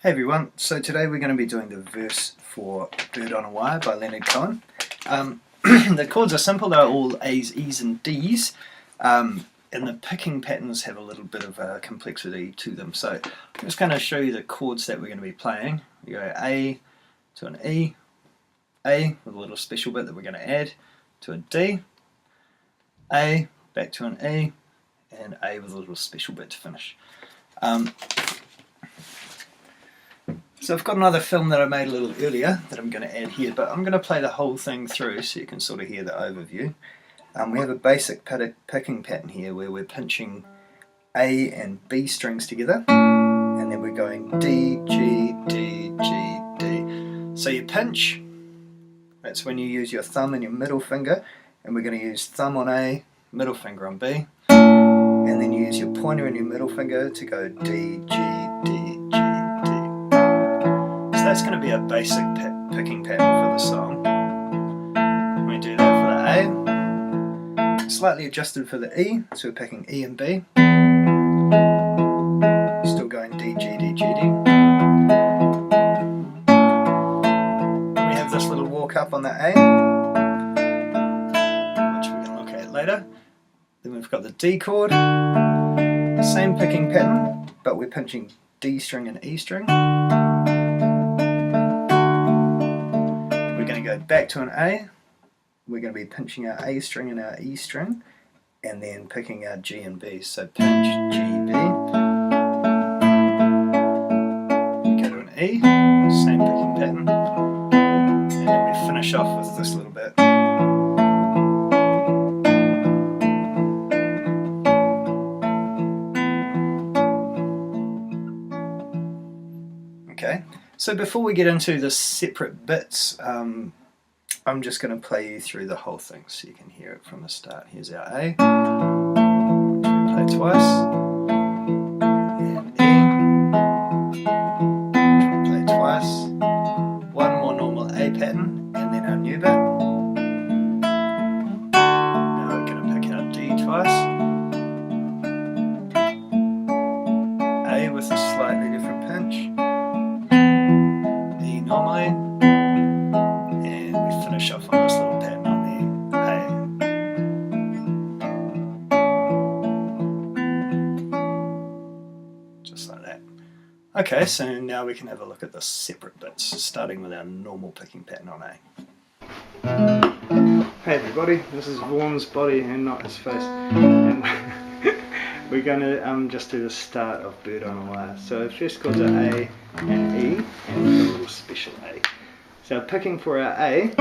Hey everyone, so today we're going to be doing the verse for Bird on a Wire by Leonard Cohen. The chords are simple, they're all A's, E's and D's, and the picking patterns have a little bit of complexity to them. So I'm just going to show you the chords that we're going to be playing. We go A to an E, A with a little special bit that we're going to add, to a D, A, back to an E, and A with a little special bit to finish. So I've got another film that I made a little earlier that I'm going to add here, but I'm going to play the whole thing through so you can sort of hear the overview. We have a basic picking pattern here where we're pinching A and B strings together, and then we're going D, G, D, G, D. So you pinch, that's when you use your thumb and your middle finger, and we're going to use thumb on A, middle finger on B, and then you use your pointer and your middle finger to go D, G, D, G. That's going to be a basic picking pattern for the song. We do that for the A, slightly adjusted for the E, so we're picking E and B, still going D, G, D, G, D. We have this little walk up on the A, which we're going to look at later. Then we've got the D chord, same picking pattern, but we're pinching D string and E string. We're going to go back to an A, we're going to be pinching our A string and our E string, and then picking our G and B. So pinch, G, B. We go to an E, same picking pattern, and then we finish off with this little bit. Okay, so before we get into the separate bits, I'm just going to play you through the whole thing so you can hear it from the start. Here's our A, which we play twice, and E, which we play twice, one more normal A pattern, and then our new bit. Now we're going to pick our D twice, A with a slightly different pinch, normally, and we finish off on this little pattern on the A. Just like that. Okay, so now we can have a look at the separate bits, starting with our normal picking pattern on A. Hey everybody, this is Vaughan's body and not his face. And we're going to just do the start of Bird on a Wire. So first chords are A and E, and we've got a little special A. So picking for our A, this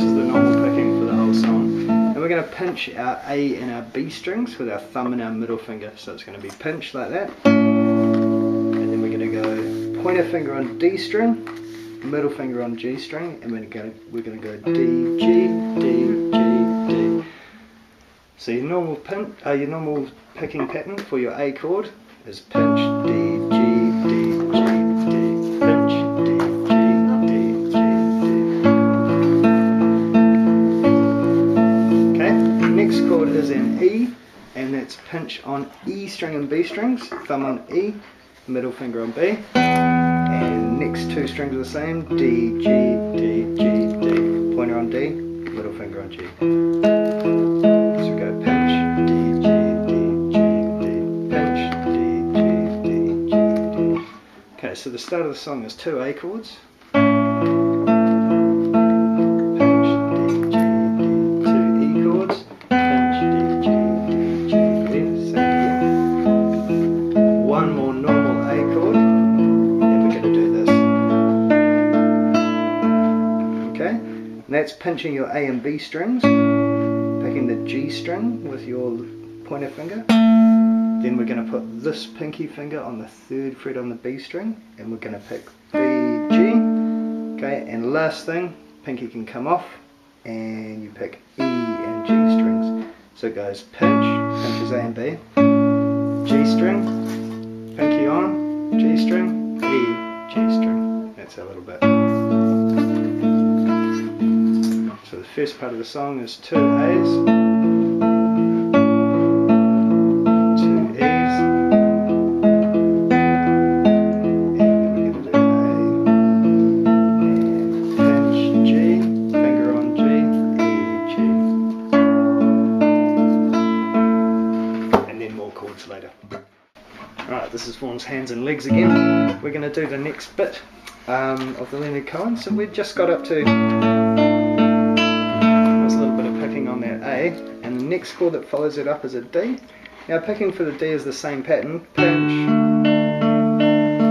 is the normal picking for the whole song, and we're going to pinch our A and our B strings with our thumb and our middle finger. So it's going to be pinched like that, and then we're going to go pointer finger on D string, middle finger on G string, and we're going to go D, G, D, G, D. So your normal picking pattern for your A chord is pinch, D, G, D, G, D, pinch, D, G, D, G, D. Okay, next chord is an E, and that's pinch on E string and B strings, thumb on E, middle finger on B, and next two strings are the same, D, G, D, G, D, pointer on D, middle finger on G. So the start of the song is two A chords. Pinch, D, G, D, two E chords. Pinch, D, G, D, G, D, same again. One more normal A chord, and we're going to do this. Okay, and that's pinching your A and B strings, picking the G string with your pointer finger. Then we're going to put this pinky finger on the third fret on the B string, and we're going to pick B, G. Okay, and last thing, pinky can come off, and you pick E and G strings. So it goes pinches A and B, G string, pinky on, G string, E, G string. That's our little bit. So the first part of the song is two A's, two E's, Right, this is Vaughan's hands and legs again. We're going to do the next bit of the Leonard Cohen. So we've just got up to, there's a little bit of picking on that A, and the next chord that follows it up is a D. Now picking for the D is the same pattern, pinch,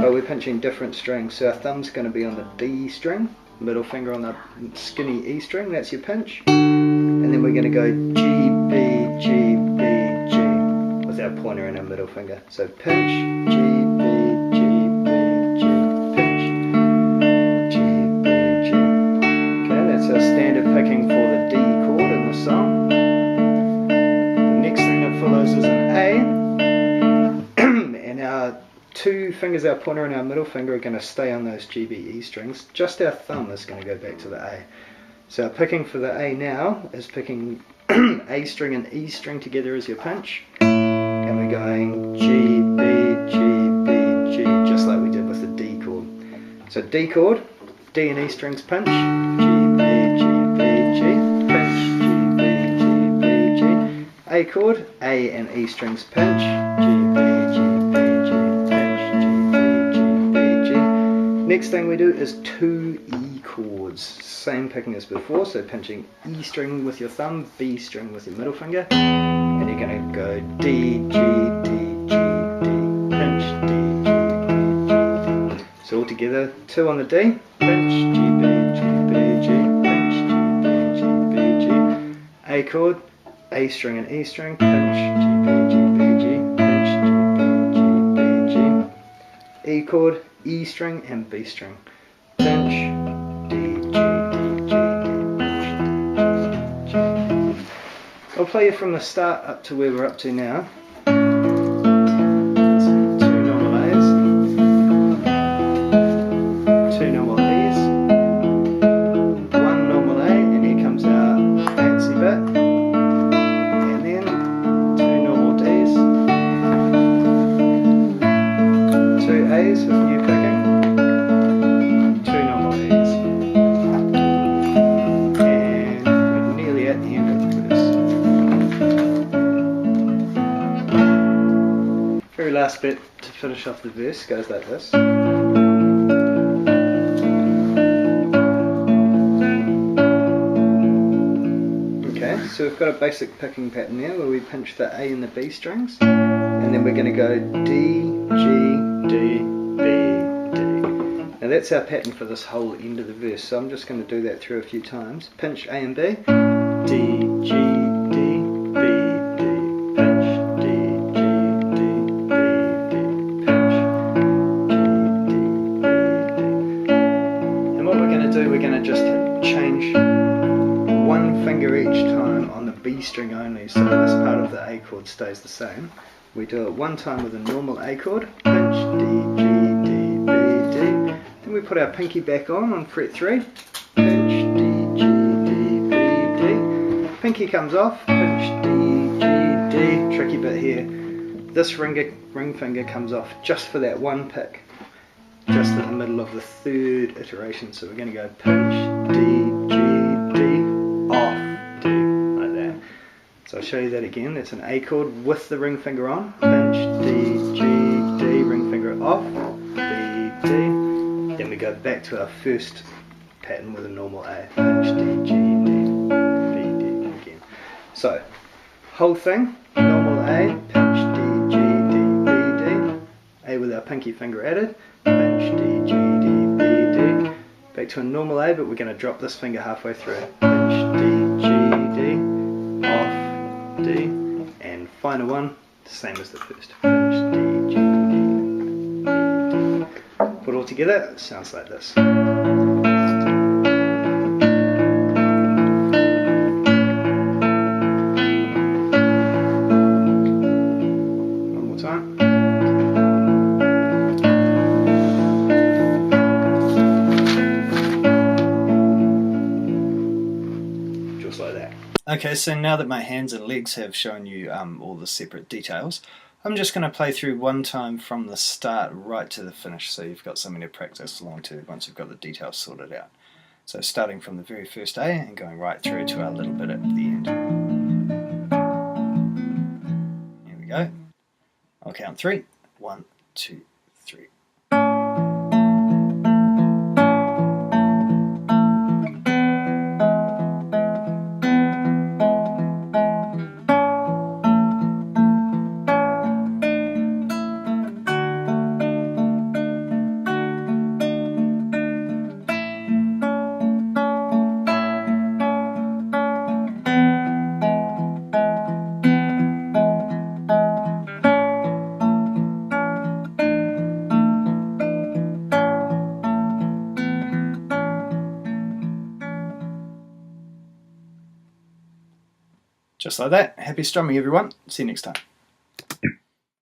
but we're pinching different strings. So our thumb's going to be on the D string, middle finger on the skinny E string, that's your pinch, and then we're going to go G, B, G, B, G, with our pointer and our middle finger. So pinch, G, B, G, B, G, pinch, G, B, G. Okay, that's our standard picking for the D chord in the song. The next thing that follows is an A, and our two fingers, our pointer and our middle finger, are going to stay on those G, B, E strings. Just our thumb is going to go back to the A. So our picking for the A now is picking A string and E string together as your pinch, and we're going G, B, G, B, G, just like we did with the D chord. So D chord, D and E strings pinch, G, B, G, B, G, pinch, G, B, G, B, G. A chord, A and E strings pinch, G, B, G, B, G, pinch, G, B, G, B, G. Next thing we do is two E chords. Same picking as before, so pinching E string with your thumb, B string with your middle finger, and you're going to go D, G, D, G, D, pinch, D, G, D, G, D. So all together, two on the D, pinch, G, B, G, B, G, pinch, G, B, G, B, G. A chord, A string and E string, pinch, G, B, G, B, G, pinch, G, B, G, B, G. E chord, E string and B string, pinch, D, G, D, G, G. I'll play you from the start up to where we're up to now. That's two normal A's, two normal E's, one normal A, and here comes our fancy bit, and then two normal D's, two A's with new picking, two normal E's, and we're nearly at the end of the verse. Very last bit to finish off the verse goes like this. Okay, so we've got a basic picking pattern there where we pinch the A and the B strings, and then we're going to go D, G, D, B, D. Now that's our pattern for this whole end of the verse, so I'm just going to do that through a few times. Pinch A and B, D, G, D, B, D, pinch, D, G, D, B, D, pinch, G, D, B, D. And what we're going to do, we're going to just change one finger each time on the B string only, so this part of the A chord stays the same. We do it one time with a normal A chord, pinch, D, G, D, B, D. Then we put our pinky back on fret 3, pinch, D, G, D, B, D. Pinky comes off, pinch, D, G, D. Tricky bit here. This ring finger comes off just for that one pick, just in the middle of the third iteration. So we're going to go pinch, D, G, D, off, D, like that. So I'll show you that again. That's an A chord with the ring finger on, pinch, D, G, D, ring finger off, B, D. Then we go back to our first pattern with a normal A, pinch, D, G, D, B, D again. So, whole thing, normal A, pinch, D, G, D, B, D, A with our pinky finger added, pinch, D, G, D, B, D, back to a normal A, but we're going to drop this finger halfway through, pinch, D, G, D, off, D, and final one, same as the first, pinch, D, G, D, B, D. Put it all together, it sounds like this. One more time. Just like that. Okay, so now that my hands and legs have shown you all the separate details, I'm just going to play through one time from the start right to the finish, so you've got something to practice along to once you've got the details sorted out. So starting from the very first A and going right through to our little bit at the end. Here we go. I'll count 3. 1, 2, 3. Just like that. Happy strumming, everyone. See you next time.